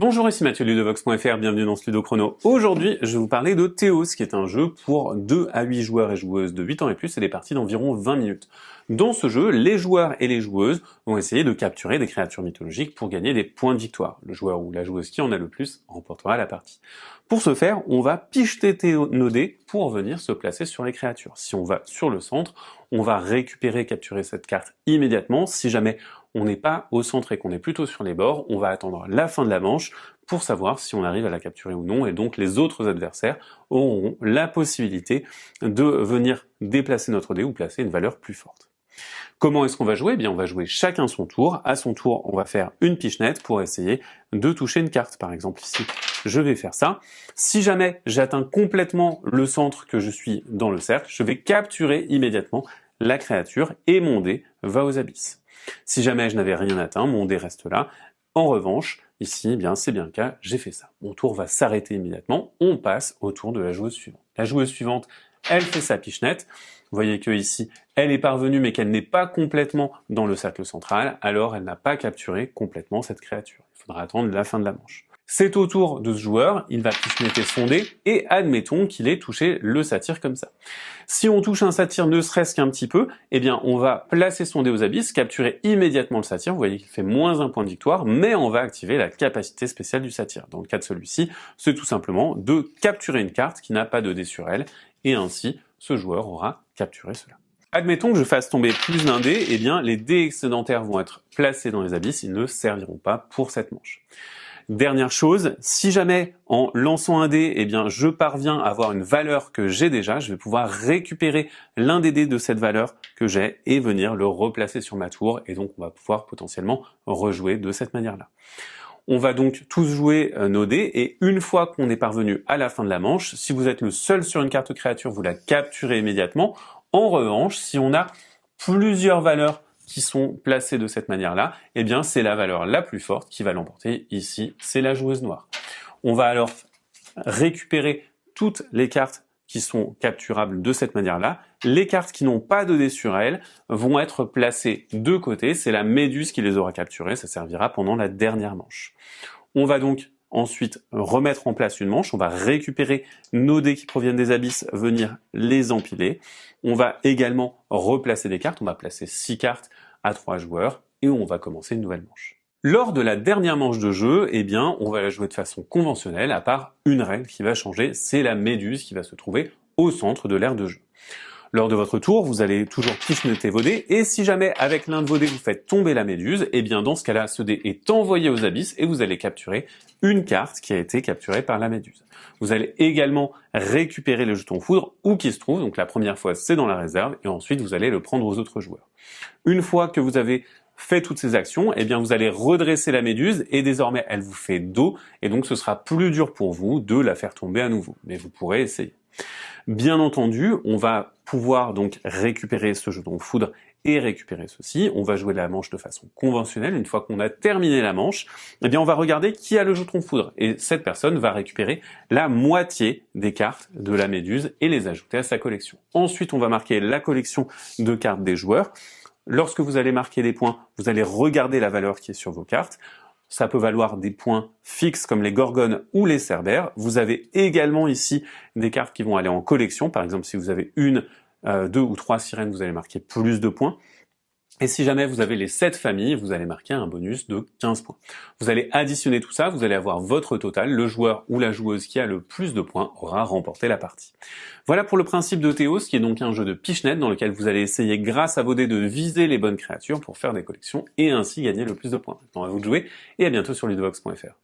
Bonjour, ici Mathieu Ludovox.fr, bienvenue dans ce Ludo Chrono. Aujourd'hui, je vais vous parler de Théos, qui est un jeu pour 2 à 8 joueurs et joueuses de 8 ans et plus et des parties d'environ 20 minutes. Dans ce jeu, les joueurs et les joueuses vont essayer de capturer des créatures mythologiques pour gagner des points de victoire. Le joueur ou la joueuse qui en a le plus remportera la partie. Pour ce faire, on va picheter nos dés pour venir se placer sur les créatures. Si on va sur le centre, on va capturer cette carte immédiatement. Si jamais on n'est pas au centre et qu'on est plutôt sur les bords, on va attendre la fin de la manche pour savoir si on arrive à la capturer ou non, et donc les autres adversaires auront la possibilité de venir déplacer notre dé ou placer une valeur plus forte. Comment est-ce qu'on va jouer ? Eh bien, on va jouer chacun son tour. À son tour, on va faire une pichenette pour essayer de toucher une carte. Par exemple, ici, je vais faire ça. Si jamais j'atteins complètement le centre que je suis dans le cercle, je vais capturer immédiatement la créature et mon dé va aux abysses. Si jamais je n'avais rien atteint, mon dé reste là. En revanche, ici, eh bien, c'est bien le cas, j'ai fait ça. Mon tour va s'arrêter immédiatement. On passe au tour de la joueuse suivante. La joueuse suivante, elle fait sa pichenette. Vous voyez que ici, elle est parvenue, mais qu'elle n'est pas complètement dans le cercle central, alors elle n'a pas capturé complètement cette créature. Il faudra attendre la fin de la manche. C'est au tour de ce joueur, il va pichenetter son dé, et admettons qu'il ait touché le satyre comme ça. Si on touche un satyre ne serait-ce qu'un petit peu, eh bien on va placer son dé aux abysses, capturer immédiatement le satyre, vous voyez qu'il fait moins 1 point de victoire, mais on va activer la capacité spéciale du satyre. Dans le cas de celui-ci, c'est tout simplement de capturer une carte qui n'a pas de dé sur elle, et ainsi ce joueur aura capturé cela. Admettons que je fasse tomber plus d'un dé, eh bien les dés excédentaires vont être placés dans les abysses, ils ne serviront pas pour cette manche. Dernière chose, si jamais en lançant un dé, eh bien je parviens à avoir une valeur que j'ai déjà, je vais pouvoir récupérer l'un des dés de cette valeur que j'ai et venir le replacer sur ma tour, et donc on va pouvoir potentiellement rejouer de cette manière-là. On va donc tous jouer nos dés, et une fois qu'on est parvenu à la fin de la manche, si vous êtes le seul sur une carte créature, vous la capturez immédiatement. En revanche, si on a plusieurs valeurs qui sont placées de cette manière-là, eh bien c'est la valeur la plus forte qui va l'emporter. Ici, c'est la joueuse noire. On va alors récupérer toutes les cartes qui sont capturables de cette manière-là. Les cartes qui n'ont pas de dés sur elles vont être placées de côté. C'est la méduse qui les aura capturées. Ça servira pendant la dernière manche. On va donc ensuite remettre en place une manche. On va récupérer nos dés qui proviennent des abysses, venir les empiler. On va également replacer des cartes. On va placer 6 cartes à 3 joueurs et on va commencer une nouvelle manche. Lors de la dernière manche de jeu, eh bien, on va la jouer de façon conventionnelle, à part une règle qui va changer, c'est la méduse qui va se trouver au centre de l'aire de jeu. Lors de votre tour, vous allez toujours pichenetter vos dés, et si jamais avec l'un de vos dés vous faites tomber la méduse, eh bien dans ce cas-là, ce dé est envoyé aux abysses et vous allez capturer une carte qui a été capturée par la méduse. Vous allez également récupérer le jeton foudre où qu'il se trouve, donc la première fois c'est dans la réserve, et ensuite vous allez le prendre aux autres joueurs. Une fois que vous avez fait toutes ces actions, eh bien vous allez redresser la méduse et désormais elle vous fait dos et donc ce sera plus dur pour vous de la faire tomber à nouveau, mais vous pourrez essayer. Bien entendu, on va pouvoir donc récupérer ce jeton foudre et récupérer ceci. On va jouer la manche de façon conventionnelle. Une fois qu'on a terminé la manche, eh bien on va regarder qui a le jeton foudre et cette personne va récupérer la moitié des cartes de la méduse et les ajouter à sa collection. Ensuite, on va marquer la collection de cartes des joueurs. Lorsque vous allez marquer des points, vous allez regarder la valeur qui est sur vos cartes. Ça peut valoir des points fixes comme les gorgones ou les cerbères. Vous avez également ici des cartes qui vont aller en collection. Par exemple, si vous avez 1, 2 ou 3 sirènes, vous allez marquer plus de points. Et si jamais vous avez les 7 familles, vous allez marquer un bonus de 15 points. Vous allez additionner tout ça, vous allez avoir votre total. Le joueur ou la joueuse qui a le plus de points aura remporté la partie. Voilà pour le principe de Théos, qui est donc un jeu de pichenette dans lequel vous allez essayer grâce à vos dés de viser les bonnes créatures pour faire des collections et ainsi gagner le plus de points. Maintenant à vous de jouer et à bientôt sur ludovox.fr.